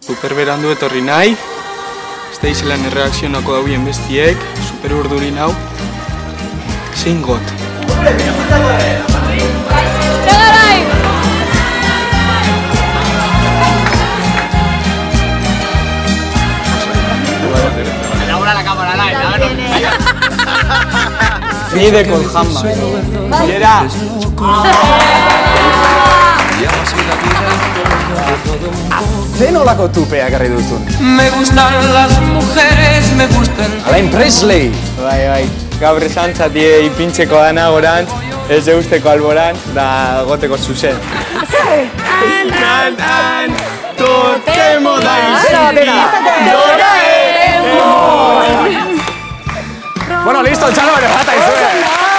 Super berandu etorri nahi, ez da izelan erreakzionako dauen bestiek, super urduri nau, zein got. Nide con jamba. Mira. Zen olako tupea garri duzun? Me gustan las mujeres, me gustan... Alain Presley! Bai, gaur esan zatie ipintzeko dana gorantz, ez eusteko alborantz, da goteko zuzen. Nan, totemo da Bueno, listo, txalo, bere bata izue!